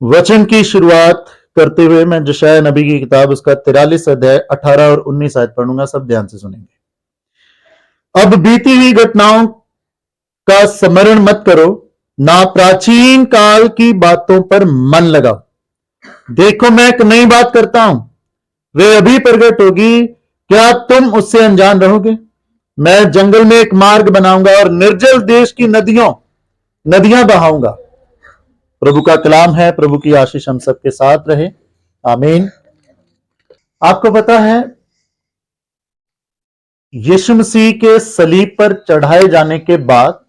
वचन की शुरुआत करते हुए मैं यशायाह नबी की किताब उसका 43 अध्याय 18 और 19 आयत पढ़ूंगा। सब ध्यान से सुनेंगे। अब बीती हुई घटनाओं का स्मरण मत करो, ना प्राचीन काल की बातों पर मन लगाओ। देखो, मैं एक नई बात करता हूं, वे अभी प्रकट होगी, क्या तुम उससे अनजान रहोगे? मैं जंगल में एक मार्ग बनाऊंगा और निर्जल देश की नदियां बहाऊंगा। प्रभु का कलाम है। प्रभु की आशीष हम सबके साथ रहे। आमीन। आपको पता है, यीशु मसीह के सलीब पर चढ़ाए जाने के बाद,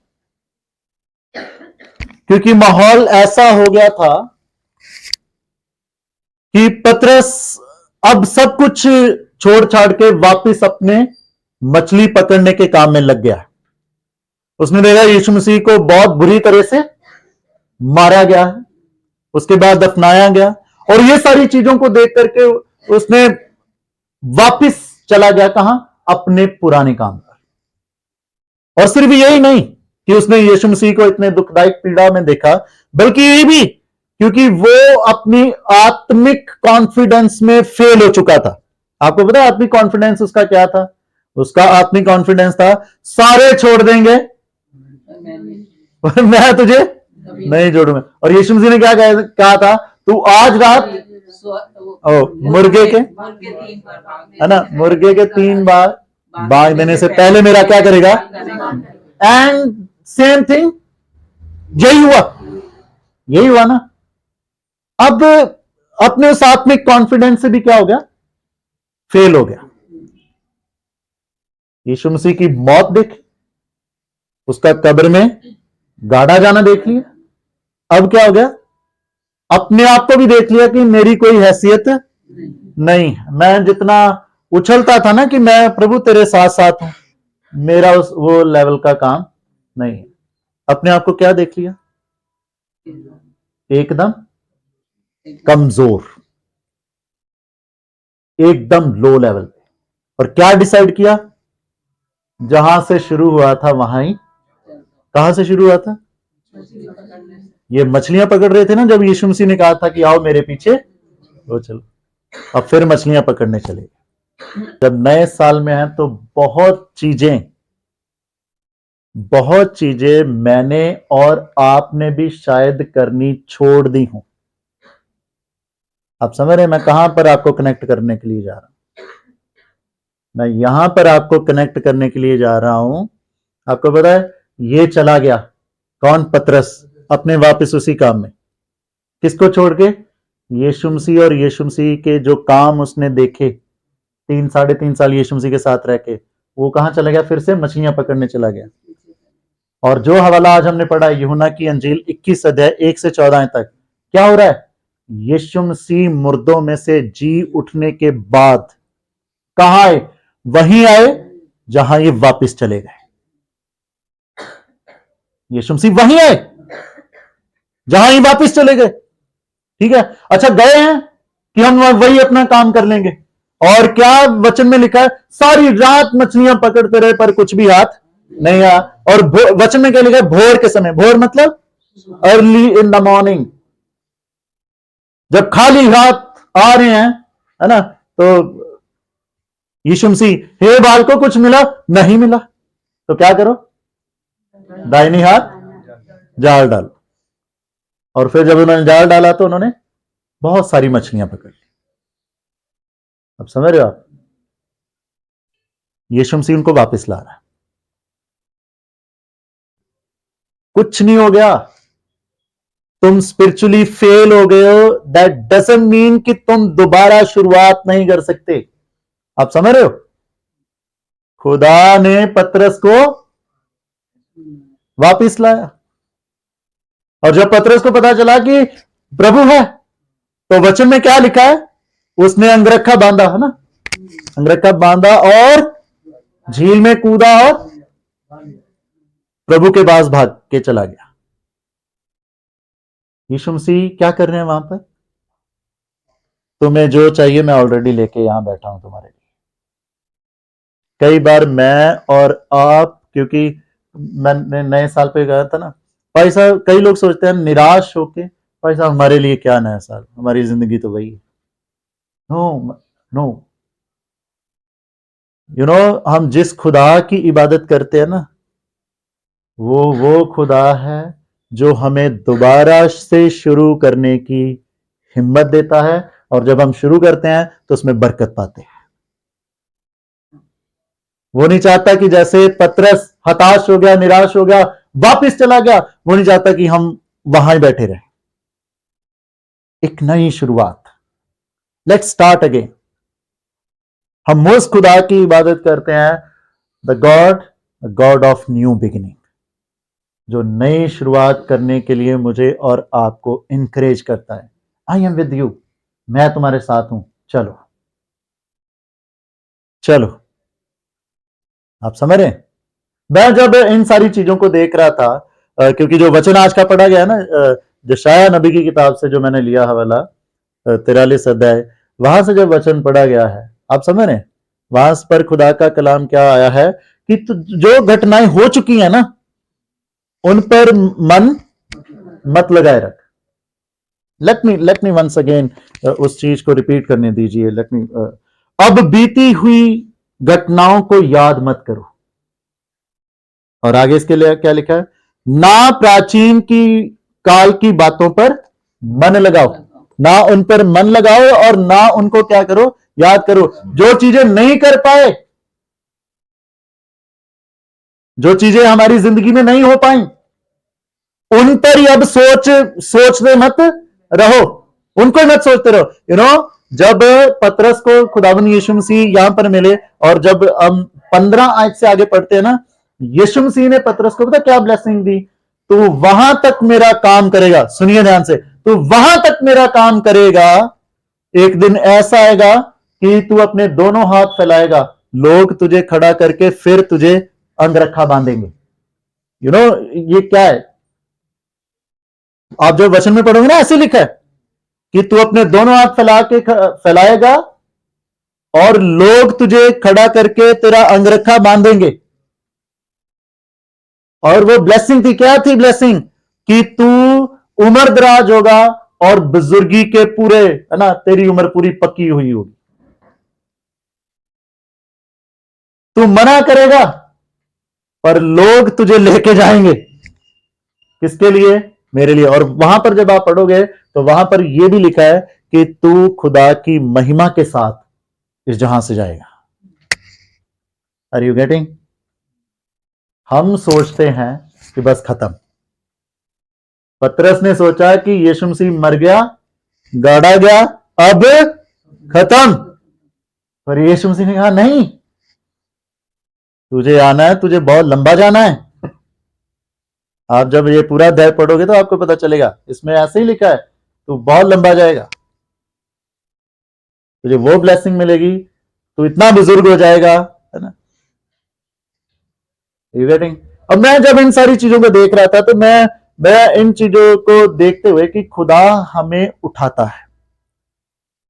क्योंकि माहौल ऐसा हो गया था कि पतरस अब सब कुछ छोड़ छाड़ के वापस अपने मछली पकड़ने के काम में लग गया। उसने देखा यीशु मसीह को बहुत बुरी तरह से मारा गया है, उसके बाद दफनाया गया, और ये सारी चीजों को देख करके उसने वापस चला गया कहां? अपने पुराने काम पर। और सिर्फ यही नहीं कि उसने यीशु मसीह को इतने दुखदायक पीड़ा में देखा, बल्कि ये भी क्योंकि वो अपनी आत्मिक कॉन्फिडेंस में फेल हो चुका था। आपको पता है आत्मिक कॉन्फिडेंस उसका क्या था? उसका आत्मिक कॉन्फिडेंस था, सारे छोड़ देंगे मैं तुझे नहीं जोड़ूंगा। और यीशु मसीह ने क्या कहा था? तू आज रात मुर्गे के, है ना, मुर्गे के 3 बार भाग देने से पहले मेरा क्या करेगा? एंड सेम थिंग यही हुआ ना। अब अपने उस आत्मिक कॉन्फिडेंस से भी क्या हो गया? फेल हो गया। यीशु मसीह की मौत देखी, उसका कब्र में गाड़ा जाना देख लिया। अब क्या हो गया? अपने आप को भी देख लिया कि मेरी कोई हैसियत नहीं। मैं जितना उछलता था ना कि मैं प्रभु तेरे साथ साथ हूं, मेरा वो लेवल का काम नहीं है। अपने आप को क्या देख लिया? एकदम कमजोर, एकदम लो लेवल पे। और क्या डिसाइड किया? जहां से शुरू हुआ था वहां ही, कहां से शुरू हुआ था? ये मछलियां पकड़ रहे थे ना, जब यीशु मसीह ने कहा था कि आओ मेरे पीछे, वो चलो, अब फिर मछलियां पकड़ने चले। जब नए साल में है तो बहुत चीजें मैंने और आपने भी शायद करनी छोड़ दी हूं। आप समझ रहे हैं मैं कहां पर आपको कनेक्ट करने के लिए जा रहा हूं? मैं यहां पर आपको कनेक्ट करने के लिए जा रहा हूं। आपको पता है ये चला गया कौन? पतरस, अपने वापस उसी काम में। किसको छोड़ के? यीशु मसीह और यीशु मसीह के जो काम उसने देखे 3-3.5 साल यीशु मसीह के साथ रह के, वो कहां चला गया? फिर से मछलियां पकड़ने चला गया। और जो हवाला आज हमने पढ़ा यूहन्ना की अंजील 21 अध्याय 1 से 14 तक, क्या हो रहा है? यीशु मसीह मुर्दों में से जी उठने के बाद कहां आए? वहीं आए जहां ये वापस चले गए। यीशु मसीह वहीं आए जहां ये वापस चले गए। ठीक है, अच्छा, गए हैं कि हम वही अपना काम कर लेंगे। और क्या वचन में लिखा है? सारी रात मछलियां पकड़ते रहे पर कुछ भी हाथ नहीं आया। और वचन में क्या लिखा है? भोर के समय। भोर मतलब अर्ली इन द मॉर्निंग, जब खाली हाथ आ रहे हैं, है ना, तो यीशु मसीह, हे बालकों कुछ मिला? नहीं मिला। तो क्या करो? दाहिनी हाथ जाल डालो। और फिर जब उन्होंने जाल डाला तो उन्होंने बहुत सारी मछलियां पकड़ ली। अब समझ रहे हो आप? यीशु मसीह उनको वापस ला रहा है। कुछ नहीं हो गया। तुम स्पिरिचुअली फेल हो गए हो, दैट डजंट मीन कि तुम दोबारा शुरुआत नहीं कर सकते। आप समझ रहे हो? खुदा ने पतरस को वापस लाया। और जब पतरस को पता चला कि प्रभु है, तो वचन में क्या लिखा है? उसने अंगरखा बांधा, है ना, अंगरखा बांधा और झील में कूदा और प्रभु के पास भाग के चला गया। यीशु मसीह क्या कर रहे हैं वहां पर? तुम्हें जो चाहिए मैं ऑलरेडी लेके यहां बैठा हूं तुम्हारे लिए। कई बार मैं और आप, क्योंकि मैंने नए साल पे गया था ना, भाई साहब, कई लोग सोचते हैं निराश होके, भाई साहब हमारे लिए क्या नया साल, हमारी जिंदगी तो वही है। नो नो, यू नो, हम जिस खुदा की इबादत करते हैं ना, वो खुदा है जो हमें दोबारा से शुरू करने की हिम्मत देता है, और जब हम शुरू करते हैं तो उसमें बरकत पाते हैं। वो नहीं चाहता कि जैसे पतरस हताश हो गया, निराश हो गया, वापस चला गया, वो नहीं चाहता कि हम वहां ही बैठे रहें। एक नई शुरुआत, लेट्स स्टार्ट अगेन। हम उस खुदा की इबादत करते हैं, the God of new beginning, जो नई शुरुआत करने के लिए मुझे और आपको इंकरेज करता है। आई एम विद यू, मैं तुम्हारे साथ हूं, चलो चलो। आप समझ रहे हैं? मैं जब इन सारी चीजों को देख रहा था, क्योंकि जो वचन आज का पढ़ा गया ना, यशायाह नबी की किताब से जो मैंने लिया हवाला, 43 अध्याय, वहां से जब वचन पढ़ा गया है, आप समझ रहे हैं, वहां पर खुदा का कलाम क्या आया है कि जो घटनाएं हो चुकी हैं ना, उन पर मन मत लगाए रख। लेट मी वंस अगेन उस चीज को रिपीट करने दीजिए। लेट मी, अब बीती हुई घटनाओं को याद मत करो। और आगे इसके लिए क्या लिखा है? ना प्राचीन की काल की बातों पर मन लगाओ, ना उन पर मन लगाओ, और ना उनको क्या करो, याद करो। जो चीजें नहीं कर पाए, जो चीजें हमारी जिंदगी में नहीं हो पाई, उन पर ही अब सोचते मत रहो, उनको ही मत सोचते रहो। यू नो, जब पतरस को खुदावन यीशु मसीह यहां पर मिले, और जब हम 15 आयत से आगे पढ़ते हैं ना, यीशु मसीह ने पतरस को पता क्या ब्लेसिंग दी? तू वहां तक मेरा काम करेगा, सुनिए ध्यान से, तू वहां तक मेरा काम करेगा, एक दिन ऐसा आएगा कि तू अपने दोनों हाथ फैलाएगा, लोग तुझे खड़ा करके फिर तुझे अंगरखा बांधेंगे। यू नो, ये क्या है? आप जो वचन में पढ़ोगे ना, ऐसे लिखा है कि तू अपने दोनों हाथ फैलाएगा, और लोग तुझे खड़ा करके तेरा अंगरखा बांधेंगे। और वो ब्लेसिंग थी, क्या थी ब्लेसिंग? कि तू उम्र दराज होगा, और बुजुर्गी के पूरे, है ना, तेरी उम्र पूरी पक्की हुई होगी। तू मना करेगा, पर लोग तुझे लेके जाएंगे। किसके लिए? मेरे लिए। और वहां पर जब आप पढ़ोगे तो वहां पर यह भी लिखा है कि तू खुदा की महिमा के साथ इस जहां से जाएगा। Are you getting? हम सोचते हैं कि बस खत्म। पतरस ने सोचा कि यीशु मसीह मर गया, गाड़ा गया, अब खत्म। पर यीशु मसीह ने कहा नहीं, तुझे आना है, तुझे बहुत लंबा जाना है। आप जब ये पूरा अध्याय पढ़ोगे तो आपको पता चलेगा, इसमें ऐसे ही लिखा है, तू बहुत लंबा जाएगा, तुझे वो ब्लेसिंग मिलेगी, तू इतना बुजुर्ग हो जाएगा, है ना। You getting? अब मैं जब इन सारी चीजों को देख रहा था, तो मैं इन चीजों को देखते हुए कि खुदा हमें उठाता है,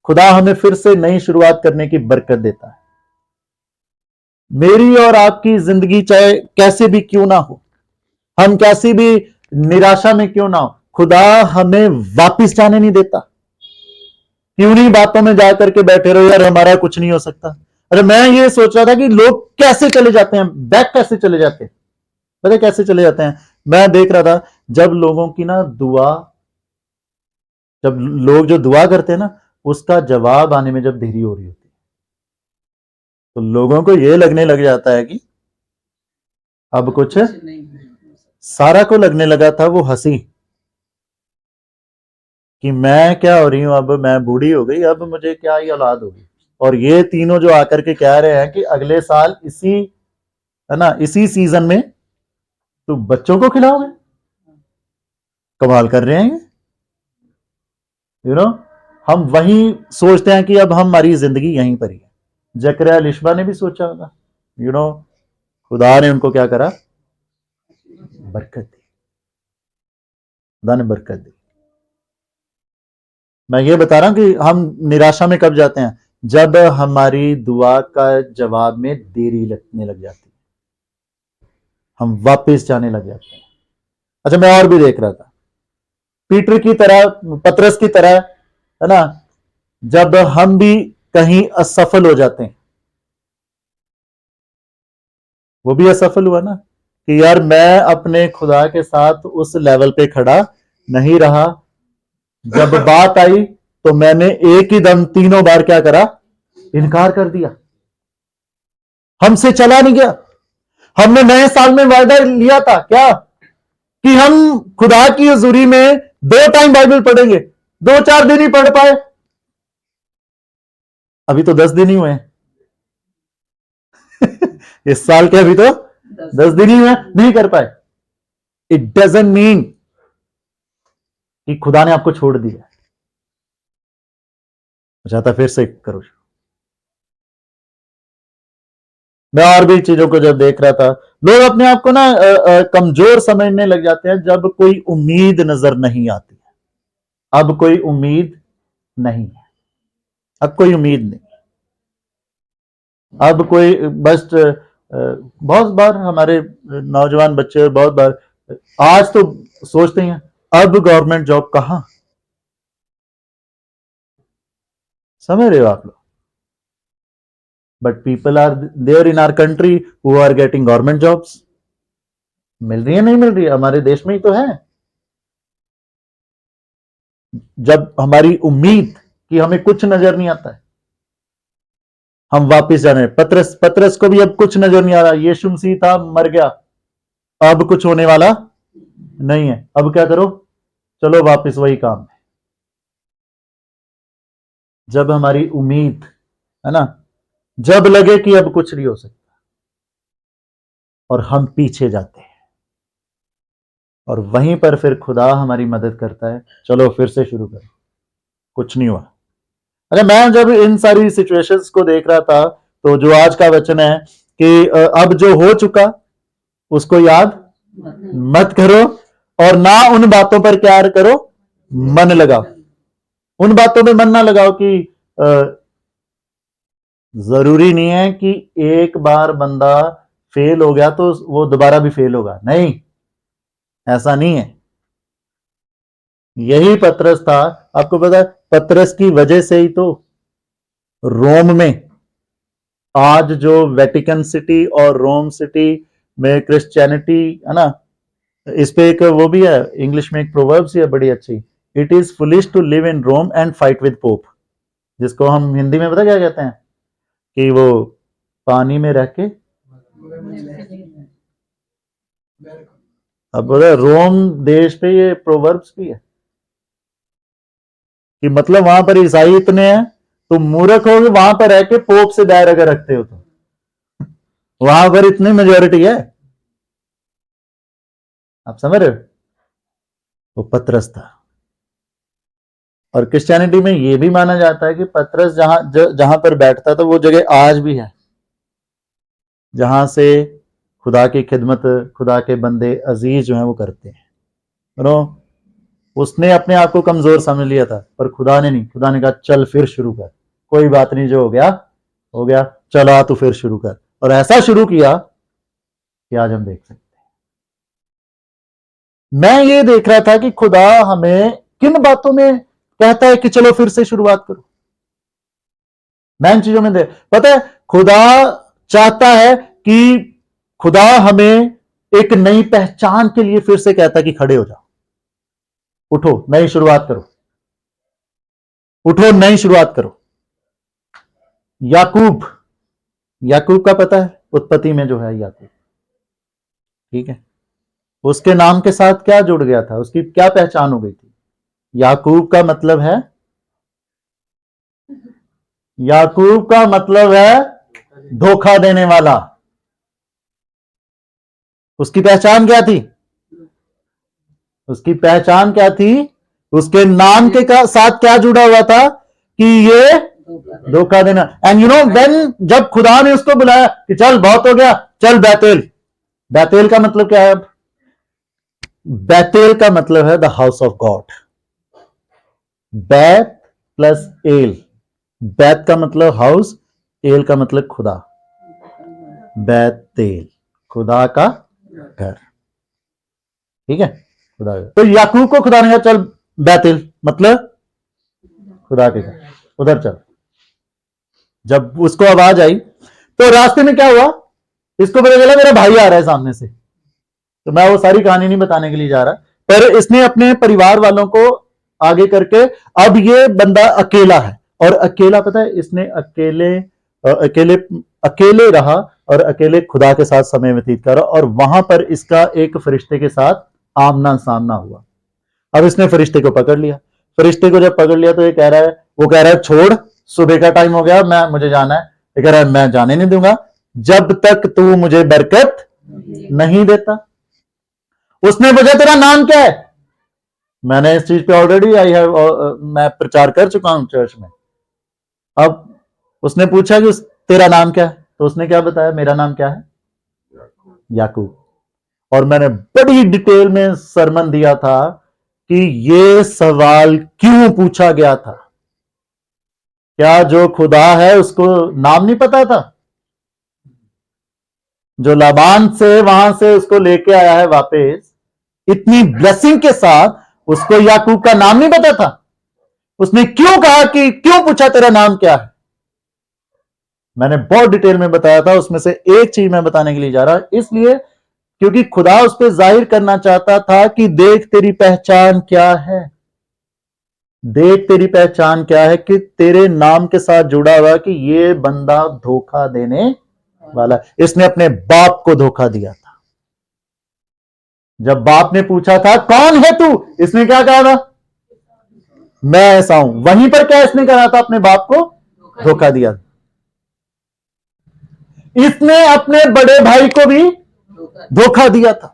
खुदा हमें फिर से नई शुरुआत करने की बरकत देता है। मेरी और आपकी जिंदगी चाहे कैसे भी क्यों ना हो, हम कैसी भी निराशा में क्यों ना हो, खुदा हमें वापिस जाने नहीं देता कि उन्हीं बातों में जाकर के बैठे रहो, यार हमारा कुछ नहीं हो सकता। अरे मैं ये सोच रहा था कि लोग कैसे चले जाते हैं, बैक कैसे चले जाते हैं, पता कैसे चले जाते हैं? मैं देख रहा था, जब लोगों की ना दुआ, जब लोग जो दुआ करते हैं ना, उसका जवाब आने में जब देरी हो रही होती है, तो लोगों को यह लगने लग जाता है कि अब कुछ, सारा को लगने लगा था वो हंसी कि मैं क्या हो रही हूं, अब मैं बूढ़ी हो गई, अब मुझे क्या ही औलाद होगी। और ये तीनों जो आकर के कह रहे हैं कि अगले साल इसी, है ना, इसी सीजन में तो बच्चों को खिलाओगे, कमाल कर रहे हैं। यू नो, हम वही सोचते हैं कि अब हमारी जिंदगी यहीं पर ही है। जकरिया लिशबा ने भी सोचा होगा, यू नो, खुदा ने उनको क्या करा? बरकत दी, खुदा ने बरकत दी। मैं ये बता रहा हूं कि हम निराशा में कब जाते हैं? जब हमारी दुआ का जवाब में देरी लगने लग जाती है, हम वापस जाने लग जाते हैं। अच्छा, मैं और भी देख रहा था, पीटर की तरह, पतरस की तरह, है ना, जब हम भी कहीं असफल हो जाते हैं, वो भी असफल हुआ ना कि यार मैं अपने खुदा के साथ उस लेवल पे खड़ा नहीं रहा, जब बात आई तो मैंने एक ही दम तीनों बार क्या करा, इनकार कर दिया, हमसे चला नहीं गया। हमने नए साल में वायदा लिया था क्या कि हम खुदा की हजूरी में 2 टाइम बाइबल पढ़ेंगे, 2-4 दिन ही पढ़ पाए, अभी तो 10 दिन ही हुए हैं। इस साल के अभी तो 10 दिन ही हुए, नहीं कर पाए। इट डजंट मीन कि खुदा ने आपको छोड़ दिया। चाहता फिर से करो। मैं और भी चीजों को जब देख रहा था, लोग अपने आप को ना कमजोर समझने लग जाते हैं जब कोई उम्मीद नजर नहीं आती है। अब कोई उम्मीद नहीं है, अब कोई उम्मीद नहीं, अब कोई बस बहुत बार हमारे नौजवान बच्चे बहुत बार आज तो सोचते हैं अब गवर्नमेंट जॉब कहां, समझ रहे हो आप लोग? But people are there in our country who are getting government jobs. मिल रही है, नहीं मिल रही है, हमारे देश में ही तो है। जब हमारी उम्मीद कि हमें कुछ नजर नहीं आता है, हम वापस जा रहे हैं। पतरस पतरस को भी अब कुछ नजर नहीं आ रहा, यीशु मसीह था, मर गया, अब कुछ होने वाला नहीं है, अब क्या करो, चलो वापस वही काम है। जब हमारी उम्मीद, है ना, जब लगे कि अब कुछ नहीं हो सकता और हम पीछे जाते हैं, और वहीं पर फिर खुदा हमारी मदद करता है, चलो फिर से शुरू करो, कुछ नहीं हुआ। अरे मैं जब इन सारी सिचुएशंस को देख रहा था तो जो आज का वचन है कि अब जो हो चुका उसको याद मत करो, और ना उन बातों पर क्या करो, मन लगाओ। उन बातों में मन ना लगाओ कि जरूरी नहीं है कि एक बार बंदा फेल हो गया तो वो दोबारा भी फेल होगा, नहीं, ऐसा नहीं है। यही पतरस था, आपको पता है पतरस की वजह से ही तो रोम में आज जो वेटिकन सिटी और रोम सिटी में क्रिश्चियनिटी, है ना, इस पे एक वो भी है, इंग्लिश में एक प्रोवर्ब्स है बड़ी अच्छी, it is foolish to live in Rome and fight with Pope, जिसको हम हिंदी में पता क्या कहते हैं कि वो पानी में रह के, अब बोला रोम देश पे ये प्रोवर्ब्स भी है कि मतलब वहां पर ईसाई इतने हैं, तुम मूर्ख हो, वहां पर रह के पोप से बैर अगर रखते हो तो वहां पर इतनी मेजोरिटी है, आप समझ रहे हो? वो पतरस था। और क्रिश्चियनिटी में यह भी माना जाता है कि पतरस जहां पर बैठता था वो जगह आज भी है जहां से खुदा की खिदमत, खुदा के बंदे अजीज जो हैं वो करते हैं। नो, उसने अपने आप को कमजोर समझ लिया था, पर खुदा ने नहीं, खुदा ने कहा चल फिर शुरू कर, कोई बात नहीं, जो हो गया हो गया, चला तू फिर शुरू कर, और ऐसा शुरू किया कि आज हम देख सकते हैं। मैं ये देख रहा था कि खुदा हमें किन बातों में कहता है कि चलो फिर से शुरुआत करो। मैं इन चीजों में पता है खुदा चाहता है कि खुदा हमें एक नई पहचान के लिए फिर से कहता है कि खड़े हो जाओ, उठो, नई शुरुआत करो, उठो, नई शुरुआत करो। याकूब, याकूब का पता है उत्पत्ति में जो है याकूब, ठीक है, उसके नाम के साथ क्या जुड़ गया था, उसकी क्या पहचान हो गई थी? याकूब का मतलब है, याकूब का मतलब है धोखा देने वाला। उसकी पहचान क्या थी? उसकी पहचान क्या थी? उसके नाम के साथ क्या जुड़ा हुआ था कि ये धोखा देना। एंड यू नो व्हेन, जब खुदा ने उसको बुलाया कि चल बहुत हो गया, चल बैतेल। बैतेल का मतलब क्या है? बैतेल का मतलब है द हाउस ऑफ गॉड। बैत प्लस एल, बैत का मतलब हाउस, एल का मतलब खुदा, बैतेल, खुदा का घर, ठीक है, खुदा। तो याकूब को खुदा ने कहा चल बैतिल मतलब खुदा के घर, उधर चल। जब उसको आवाज आई तो रास्ते में क्या हुआ, इसको पता चला मेरा भाई आ रहा है सामने से। तो मैं वो सारी कहानी नहीं बताने के लिए जा रहा, पर इसने अपने परिवार वालों को आगे करके, अब ये बंदा अकेला है, और अकेला पता है इसने अकेले अकेले रहा और अकेले खुदा के साथ समय व्यतीत करा, और वहां पर इसका एक फरिश्ते के साथ आमना सामना हुआ। अब इसने फरिश्ते को पकड़ लिया। फरिश्ते को जब पकड़ लिया तो ये कह रहा है, वो कह रहा है छोड़, सुबह का टाइम हो गया, मुझे जाना है। ये कह रहा है मैं जाने नहीं दूंगा जब तक तू मुझे बरकत नहीं देता। उसने पूछा तेरा नाम क्या है? मैंने इस चीज पे ऑलरेडी मैं प्रचार कर चुका हूं चर्च में। अब उसने पूछा कि तेरा नाम क्या है, तो उसने क्या बताया, मेरा नाम क्या है? याकूब। और मैंने बड़ी डिटेल में सरमन दिया था कि ये सवाल क्यों पूछा गया था। क्या जो खुदा है उसको नाम नहीं पता था? जो लाबान से वहां से उसको लेके आया है वापस इतनी ब्लेसिंग के साथ, उसको याकूब का नाम नहीं पता था? उसने क्यों कहा कि क्यों पूछा तेरा नाम क्या है? मैंने बहुत डिटेल में बताया था। उसमें से एक चीज मैं बताने के लिए जा रहा, इसलिए क्योंकि खुदा उस पर जाहिर करना चाहता था कि देख तेरी पहचान क्या है, देख तेरी पहचान क्या है, कि तेरे नाम के साथ जुड़ा हुआ कि ये बंदा धोखा देने वाला। इसने अपने बाप को धोखा दिया था। जब बाप ने पूछा था कौन है तू, इसने क्या कहा था? मैं ऐसा हूं। वहीं पर क्या इसने कहा था? अपने बाप को धोखा दिया। इसने अपने बड़े भाई को भी धोखा दिया था।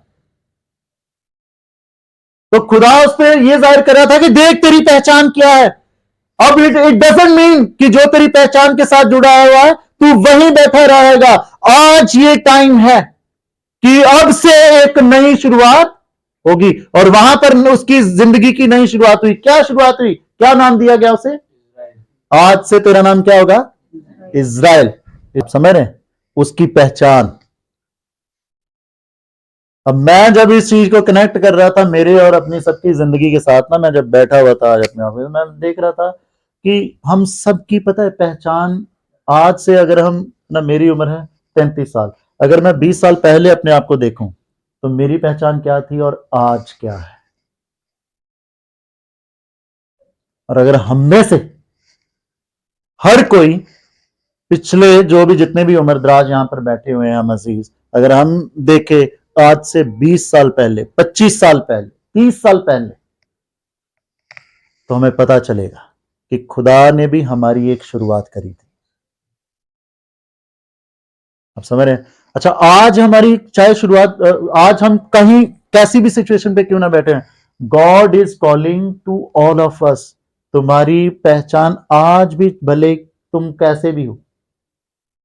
तो खुदा उस पर यह जाहिर कर रहा था कि देख तेरी पहचान क्या है। अब इट डजंट मीन कि जो तेरी पहचान के साथ जुड़ा हुआ है तू वहीं बैठा रहेगा। आज ये टाइम है कि अब से एक नई शुरुआत होगी, और वहां पर उसकी जिंदगी की नई शुरुआत हुई। क्या शुरुआत हुई? क्या नाम दिया गया उसे? आज से तेरा नाम क्या होगा? इज़राइल। समझ रहे? उसकी पहचान। अब मैं जब इस चीज को कनेक्ट कर रहा था मेरे और अपनी सबकी जिंदगी के साथ ना, मैं जब बैठा हुआ था आज अपने ऑफिस में, मैं देख रहा था कि हम सबकी पता है पहचान आज से, अगर हम ना, मेरी उम्र है 33 साल, अगर मैं 20 साल पहले अपने आप को देखूं तो मेरी पहचान क्या थी और आज क्या है। और अगर हम में से हर कोई पिछले जो भी जितने भी उम्रदराज यहां पर बैठे हुए हैं हम अजीज, अगर हम देखें आज से 20 साल पहले, 25 साल पहले, 30 साल पहले, तो हमें पता चलेगा कि खुदा ने भी हमारी एक शुरुआत करी थी। आप समझ रहे हैं? अच्छा, आज हमारी चाहे शुरुआत, आज हम कहीं कैसी भी सिचुएशन पे क्यों ना बैठे हैं, God is calling to all of us. तुम्हारी पहचान आज भी, भले तुम कैसे भी हो,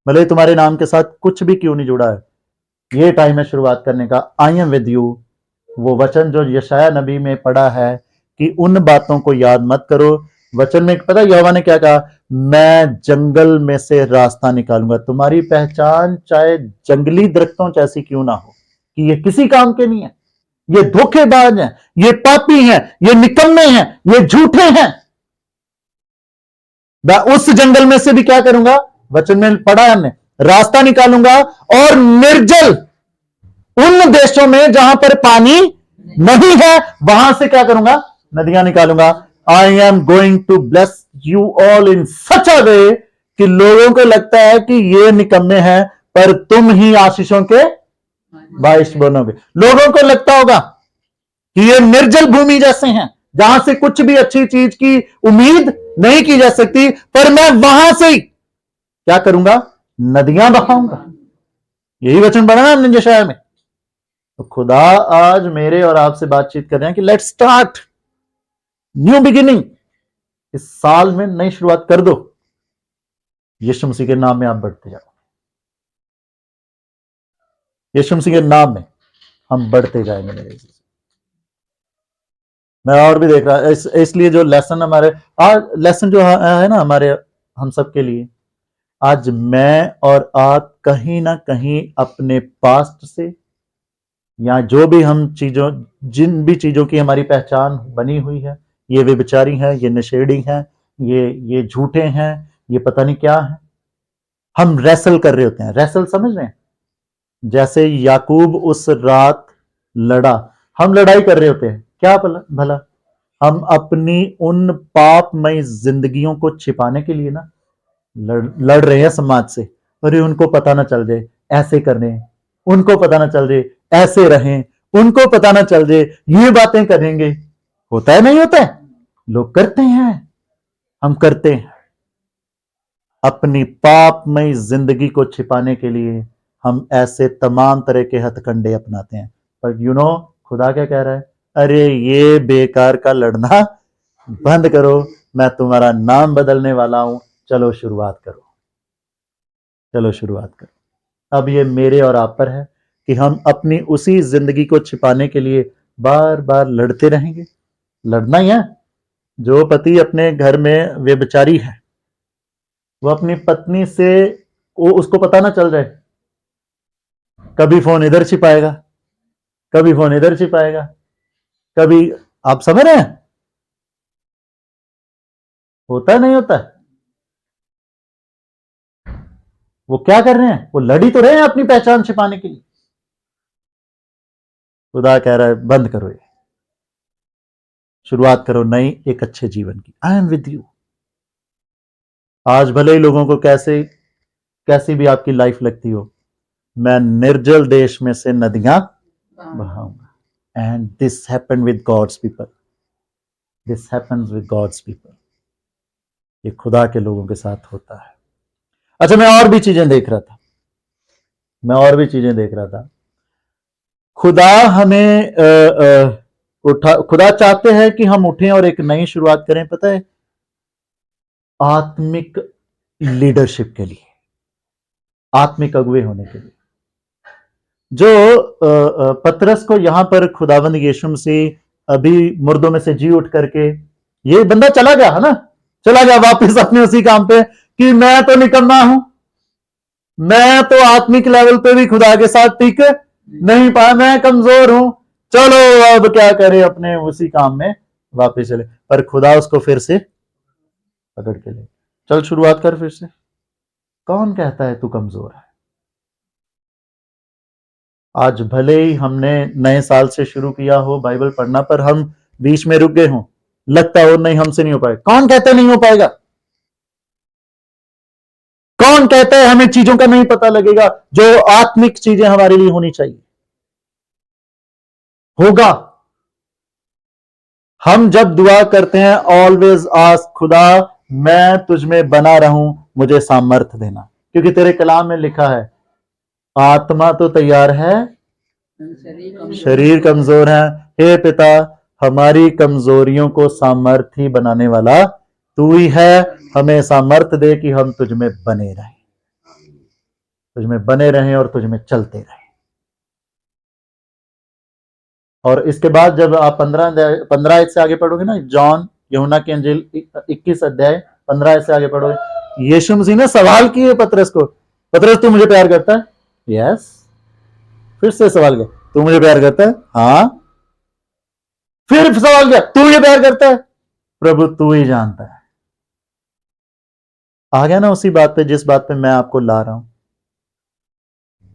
भले तुम्हारे नाम के साथ कुछ भी क्यों नहीं जुड़ा है, ये टाइम है शुरुआत करने का। आई एम विद यू, वो वचन जो यशाया नबी में पढ़ा है कि उन बातों को याद मत करो। वचन में पता है यहोवा ने क्या कहा? मैं जंगल में से रास्ता निकालूंगा। तुम्हारी पहचान चाहे जंगली दरख्तों जैसी क्यों ना हो, कि ये किसी काम के नहीं है, ये धोखेबाज हैं, ये पापी हैं, ये निकम्मे हैं, ये झूठे हैं, मैं उस जंगल में से भी क्या करूंगा? वचन में पढ़ा है हमने, रास्ता निकालूंगा, और निर्जल उन देशों में जहां पर पानी नहीं है वहां से क्या करूंगा? नदियां निकालूंगा। I am going to bless you all in such a way कि लोगों को लगता है कि ये निकम्मे हैं, पर तुम ही आशीषों के बारिश बनोगे। लोगों को लगता होगा कि ये निर्जल भूमि जैसे हैं, जहां से कुछ भी अच्छी चीज की उम्मीद नहीं की जा सकती, पर मैं वहां से ही क्या करूंगा? नदियां बहाऊंगा। यही वचन पढ़ा ना हमने यशाया में। तो खुदा आज मेरे और आपसे बातचीत कर रहे हैं कि लेट्स स्टार्ट न्यू बिगिनिंग। इस साल में नई शुरुआत कर दो। यीशु मसीह के नाम में आप बढ़ते जाओ। यीशु मसीह के नाम में हम बढ़ते जाएंगे मेरे। मैं और भी देख रहा इसलिए जो लेसन हमारे आज, लेसन जो है ना हमारे हम सब के लिए, आज मैं और आप कहीं ना कहीं अपने पास्ट से, या जो भी हम चीजों, जिन भी चीजों की हमारी पहचान बनी हुई है, ये व्यभिचारी हैं, ये नशेड़ी हैं, ये झूठे हैं, ये पता नहीं क्या है। हम रेसल कर रहे होते हैं। रेसल समझ रहे हैं? जैसे याकूब उस रात लड़ा, हम लड़ाई कर रहे होते हैं क्या भला? हम अपनी उन पापमय जिंदगियों को छिपाने के लिए ना लड़ रहे हैं समाज से। अरे उनको पता ना चल जाए ऐसे कर रहे हैं, उनको पता ना चल जाए ऐसे रहें, उनको पता ना चल जाए ये बातें करेंगे। होता है नहीं होता है? लोग करते हैं, हम करते हैं। अपनी पापमय जिंदगी को छिपाने के लिए हम ऐसे तमाम तरह के हथकंडे अपनाते हैं। पर यू नो खुदा क्या कह रहा है? अरे ये बेकार का लड़ना बंद करो, मैं तुम्हारा नाम बदलने वाला हूं, चलो शुरुआत करो, चलो शुरुआत करो। अब ये मेरे और आप पर है कि हम अपनी उसी जिंदगी को छिपाने के लिए बार बार लड़ते रहेंगे। लड़ना ही है। जो पति अपने घर में व्यभिचारी है, वो अपनी पत्नी से वो उसको पता ना चल जाए, कभी फोन इधर छिपाएगा, कभी फोन इधर छिपाएगा, कभी, आप समझ रहे हैं? होता है नहीं होता है? वो क्या कर रहे हैं? वो लड़ी तो रहे हैं अपनी पहचान छिपाने के लिए। खुदा कह रहा है बंद करो ये, शुरुआत करो नई एक अच्छे जीवन की। I am with you. आज भले ही लोगों को कैसी भी आपकी लाइफ लगती हो, मैं निर्जल देश में से नदियां बहाऊंगा। And this happen with God's people, this happens with God's people. ये खुदा के लोगों के साथ होता है। अच्छा, मैं और भी चीजें देख रहा था। खुदा हमें खुदा चाहते हैं कि हम उठें और एक नई शुरुआत करें, पता है, आत्मिक लीडरशिप के लिए, आत्मिक अगुवे होने के लिए। जो पतरस को यहां पर खुदावंद यीशु मसीह अभी मुर्दों में से जी उठ करके, ये बंदा चला गया है ना, चला गया वापस अपने उसी काम पे कि मैं तो निकम्मा हूं, मैं तो आत्मिक लेवल पे भी खुदा के साथ टिक नहीं पाया, मैं कमजोर हूं, चलो अब क्या करें, अपने उसी काम में वापस चले। पर खुदा उसको फिर से पकड़ के ले, चल शुरुआत कर फिर से। कौन कहता है तू कमजोर है? आज भले ही हमने नए साल से शुरू किया हो बाइबल पढ़ना, पर हम बीच में रुक गए हों, लगता हो नहीं हमसे नहीं हो पाएगा। कौन कहता है नहीं हो पाएगा? कौन कहता है हमें चीजों का नहीं पता लगेगा? जो आत्मिक चीजें हमारे लिए होनी चाहिए, होगा। हम जब दुआ करते हैं ऑलवेज आस्क, खुदा मैं तुझ में बना रहूं, मुझे सामर्थ्य देना, क्योंकि तेरे कलाम में लिखा है आत्मा तो तैयार है, शरीर कमजोर है। हे पिता, हमारी कमजोरियों को सामर्थ्य बनाने वाला तू ही है। हमें सामर्थ्य दे कि हम तुझ में बने रहें, तुझ में बने रहें और तुझ में चलते रहें। और इसके बाद जब आप 15 से आगे पढ़ोगे ना, जॉन यूहन्ना की अंजील 21 अध्याय 15 से आगे पढ़ोगे, यीशु मसीह ने सवाल किए पतरस को, पतरस तू मुझे प्यार करता है? यस। फिर से सवाल किया, तू मुझे प्यार करता है? हाँ। फिर सवाल किया, तू मुझे प्यार करता है? प्रभु तू ही जानता है। आ गया ना उसी बात पे जिस बात पे मैं आपको ला रहा हूं।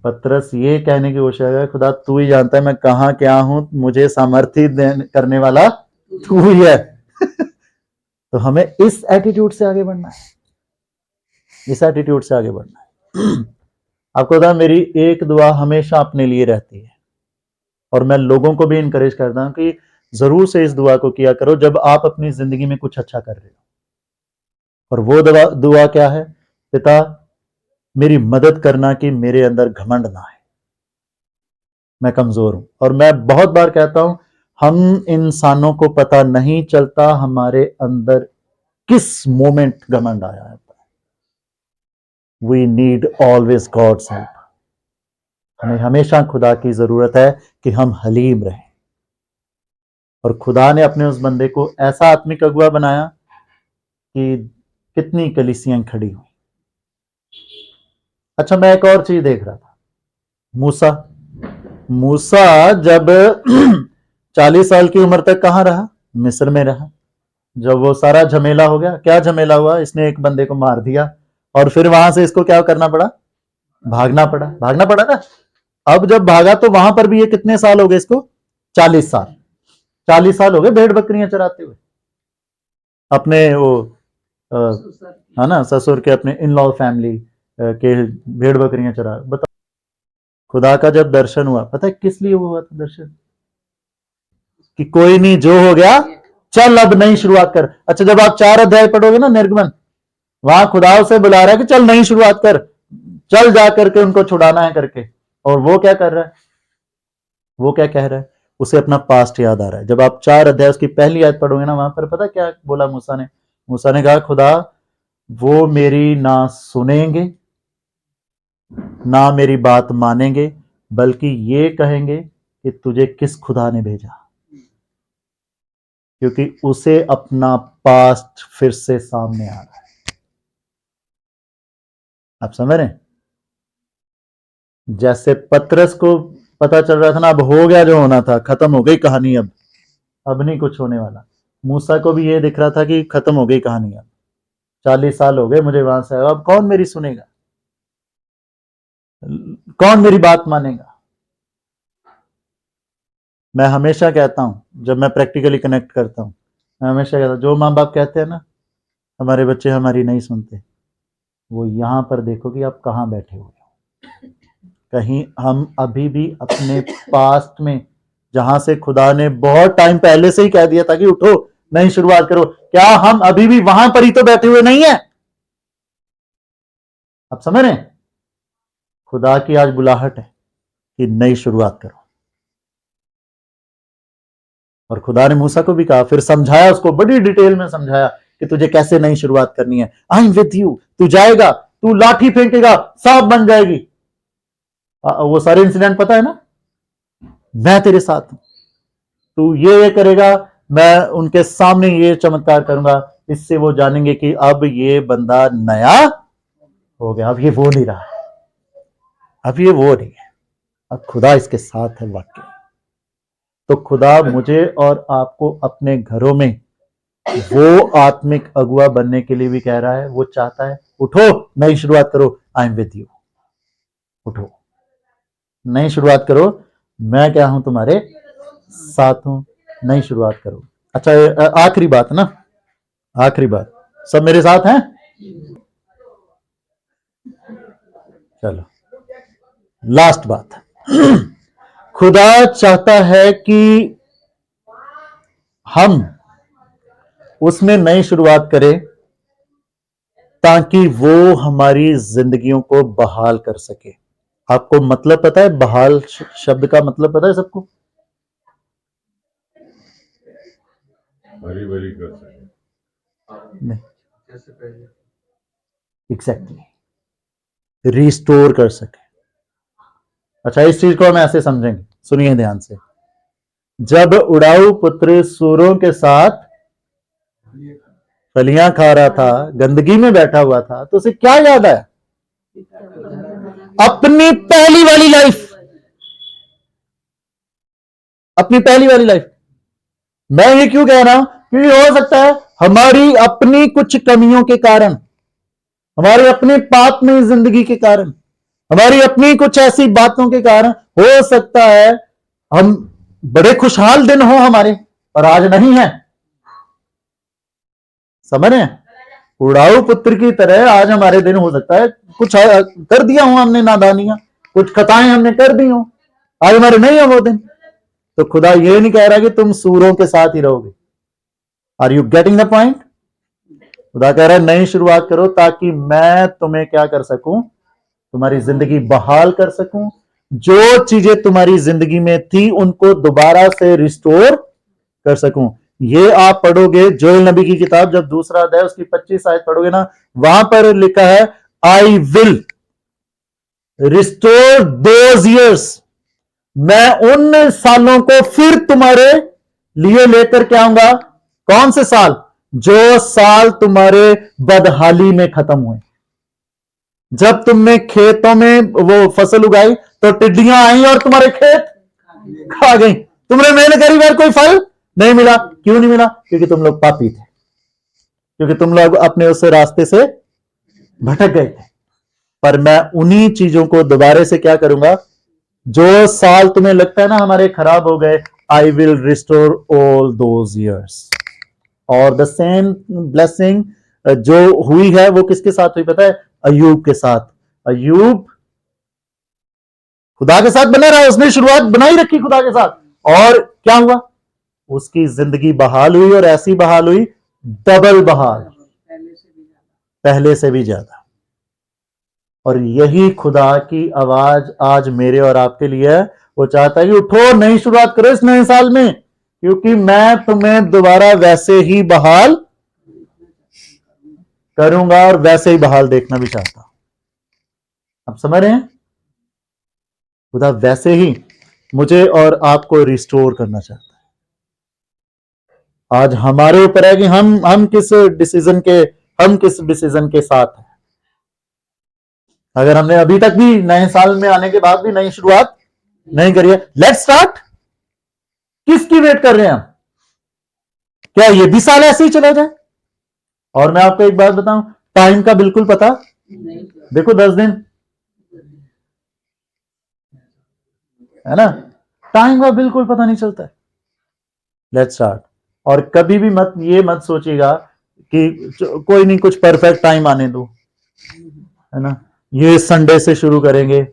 पतरस ये कहने की कोशिश है, खुदा तू ही जानता है मैं कहां क्या हूं, मुझे सामर्थ्य करने वाला तू ही है। तो हमें इस एटीट्यूड से आगे बढ़ना है, इस एटीट्यूड से आगे बढ़ना है। आपको पता, मेरी एक दुआ हमेशा अपने लिए रहती है, और मैं लोगों को भी इनकरेज करता हूं कि जरूर से इस दुआ को किया करो जब आप अपनी जिंदगी में कुछ अच्छा कर रहे हो। और वो दुआ क्या है? पिता मेरी मदद करना कि मेरे अंदर घमंड ना आए, मैं कमजोर हूं। और मैं बहुत बार कहता हूं, हम इंसानों को पता नहीं चलता हमारे अंदर किस मोमेंट घमंड आया है। We need always God's help. हमें हमेशा खुदा की जरूरत है कि हम हलीम रहें। और खुदा ने अपने उस बंदे को ऐसा आत्मिक अगुआ बनाया कि कितनी कलीसियां खड़ी हुई। अच्छा, मैं एक और चीज देख रहा था। मूसा जब 40 साल की उम्र तक कहां रहा? मिस्र में रहा। जब वो सारा झमेला हो गया, क्या झमेला हुआ, इसने एक बंदे को मार दिया और फिर वहां से इसको क्या करना पड़ा, भागना पड़ा ना। अब जब भागा तो वहां पर भी ये कितने साल हो गए इसको, 40 साल। 40 साल हो गए भेड़ बकरियां चराते हुए अपने वो है ना ससुर के, अपने इन लॉ फैमिली के भेड़ बकरियां चरा। बताओ, खुदा का जब दर्शन हुआ, पता है किस लिए हुआ था दर्शन, कि कोई नहीं, जो हो गया चल अब नई शुरुआत कर। अच्छा, जब आप 4 अध्याय पढ़ोगे ना निर्गमन, वहां खुदा उसे बुला रहा है कि चल नई शुरुआत कर, चल जा करके उनको छुड़ाना है करके। और वो क्या कर रहा है, वो क्या कह रहा है, उसे अपना पास्ट याद आ रहा है। जब आप 4 अध्याय उसकी पहली आयत पढ़ोगे ना, वहां पर पता क्या बोला मूसा ने कहा, खुदा वो मेरी ना सुनेंगे ना मेरी बात मानेंगे, बल्कि ये कहेंगे कि तुझे किस खुदा ने भेजा, क्योंकि उसे अपना पास्ट फिर से सामने आ रहा है। आप समझ रहे हैं, जैसे पतरस को पता चल रहा था ना, अब हो गया जो होना था, खत्म हो गई कहानी, अब नहीं कुछ होने वाला। मूसा को भी ये दिख रहा था कि खत्म हो गई कहानी, अब 40 साल हो गए मुझे वहां से, अब कौन मेरी सुनेगा, कौन मेरी बात मानेगा। मैं हमेशा कहता हूं, जब मैं प्रैक्टिकली कनेक्ट करता हूं, मैं हमेशा कहता हूं, जो माँ बाप कहते हैं ना हमारे बच्चे हमारी नहीं सुनते, वो यहां पर देखो कि आप कहां बैठे हुए हो। कहीं हम अभी भी अपने पास्ट में, जहां से खुदा ने बहुत टाइम पहले से ही कह दिया था कि उठो नई शुरुआत करो, क्या हम अभी भी वहां पर ही तो बैठे हुए नहीं है। आप समझ रहे हैं, खुदा की आज बुलाहट है कि नई शुरुआत करो। और खुदा ने मूसा को भी कहा, फिर समझाया उसको, बड़ी डिटेल में समझाया कि तुझे कैसे नई शुरुआत करनी है। आई एम विद यू, तू जाएगा, तू लाठी फेंकेगा, सांप बन जाएगी। वो सारे इंसिडेंट पता है ना, मैं तेरे साथ हूं, तू ये करेगा, मैं उनके सामने ये चमत्कार करूंगा, इससे वो जानेंगे कि अब ये बंदा नया हो गया, अब ये वो नहीं रहा, अब ये वो नहीं है, अब खुदा इसके साथ है वाकई। तो खुदा मुझे और आपको अपने घरों में वो आत्मिक अगुआ बनने के लिए भी कह रहा है। वो चाहता है उठो नई शुरुआत करो, आई एम विद यू, उठो नई शुरुआत करो, मैं क्या हूं, तुम्हारे साथ हूं, नई शुरुआत करो। अच्छा, आखिरी बात ना, आखिरी बात, सब मेरे साथ हैं, चलो लास्ट बात। खुदा चाहता है कि हम उसमें नई शुरुआत करें, ताकि वो हमारी जिंदगियों को बहाल कर सके। आपको मतलब पता है बहाल शब्द का मतलब पता है सबको, भरी भरी कर सके नहीं, एग्जैक्टली रिस्टोर कर सके। अच्छा, इस चीज को हम ऐसे समझेंगे, सुनिए ध्यान से। जब उड़ाऊ पुत्र सूरों के साथ फलियां खा रहा था, गंदगी में बैठा हुआ था, तो उसे क्या याद आया, अपनी पहली वाली लाइफ, अपनी पहली वाली लाइफ। मैं ये क्यों कह रहा हूं, क्योंकि हो सकता है हमारी अपनी कुछ कमियों के कारण, हमारी अपनी पाप में जिंदगी के कारण, हमारी अपनी कुछ ऐसी बातों के कारण, हो सकता है हम बड़े खुशहाल दिन हो हमारे और आज नहीं है। समझ रहे हैं, उड़ाऊ पुत्र की तरह आज हमारे दिन हो सकता है कुछ कर दिया हो हमने नादानियां, कुछ खताएं हमने कर दी हो, आज हमारे नहीं है वो दिन। तो खुदा ये नहीं कह रहा कि तुम सूरों के साथ ही रहोगे। Are you getting the point? खुदा कह रहा है नई शुरुआत करो, ताकि मैं तुम्हें क्या कर सकूं, तुम्हारी जिंदगी बहाल कर सकूं, जो चीजें तुम्हारी जिंदगी में थी उनको दोबारा से रिस्टोर कर सकूं। ये आप पढ़ोगे जोएल नबी की किताब, जब 2 अध्याय उसकी 25 आयत पढ़ोगे ना, वहां पर लिखा है I will restore those years, मैं उन सालों को फिर तुम्हारे लिए लेकर के आऊंगा। कौन से साल? जो साल तुम्हारे बदहाली में खत्म हुए, जब तुमने खेतों में वो फसल उगाई तो टिड्डियां आई और तुम्हारे खेत खा गई, तुमने मेहनत करी पर कोई फल नहीं मिला। क्यों नहीं मिला? क्योंकि तुम लोग पापी थे, क्योंकि तुम लोग अपने उस रास्ते से भटक गए थे। पर मैं उन्हीं चीजों को दोबारा से क्या करूंगा, जो साल तुम्हें लगता है ना हमारे खराब हो गए, I will restore all those years. और द सेम ब्लेसिंग जो हुई है वो किसके साथ हुई पता है? अय्यूब के साथ। अय्यूब खुदा के साथ बना रहा, उसने शुरुआत बनाई रखी खुदा के साथ, और क्या हुआ? उसकी जिंदगी बहाल हुई, और ऐसी बहाल हुई, डबल बहाल, पहले से भी ज्यादा। और यही खुदा की आवाज आज मेरे और आपके लिए है। वो चाहता है कि उठो, नई शुरुआत करो इस नए साल में, क्योंकि मैं तुम्हें दोबारा वैसे ही बहाल करूंगा, और वैसे ही बहाल देखना भी चाहता हूं। आप समझ रहे हैं? खुदा वैसे ही मुझे और आपको रिस्टोर करना चाहता है। आज हमारे ऊपर है कि हम किस डिसीजन के साथ हैं। अगर हमने अभी तक भी नए साल में आने के बाद भी नई शुरुआत नहीं करी है, लेट्स स्टार्ट। किसकी वेट कर रहे हैं हम? क्या ये भी साल ऐसे ही चला जाए? और मैं आपको एक बात बताऊं, टाइम का बिल्कुल पता नहीं। देखो 10 दिन है ना, टाइम का बिल्कुल पता नहीं चलता है। Let's start. और कभी भी मत सोचिएगा कि कोई नहीं, कुछ परफेक्ट टाइम आने दो, है ना, ये संडे से शुरू करेंगे,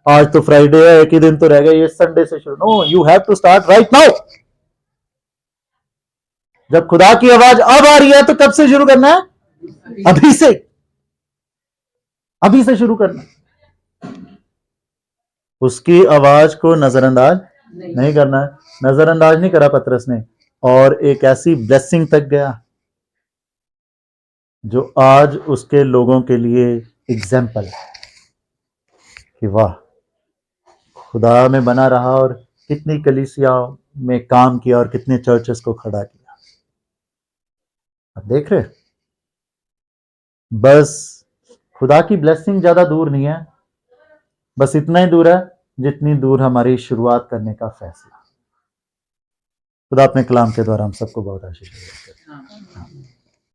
आज तो फ्राइडे है, एक ही दिन तो रह गया, ये संडे से शुरू। No, you have to start right now. जब खुदा की आवाज अब आ रही है तो कब से शुरू करना है? अभी से, अभी से शुरू करना। उसकी आवाज को नजरअंदाज नहीं करना है। नजरअंदाज नहीं करा पतरस ने, और एक ऐसी ब्लेसिंग तक गया जो आज उसके लोगों के लिए एग्जाम्पल है कि वाह, खुदा में बना रहा और कितनी कलीसिया में काम किया और कितने चर्चेस को खड़ा किया। आप देख रहे, बस खुदा की ब्लेसिंग ज्यादा दूर नहीं है, बस इतना ही दूर है जितनी दूर हमारी शुरुआत करने का फैसला। खुदा अपने कलाम के द्वारा हम सबको बहुत आशीष दे।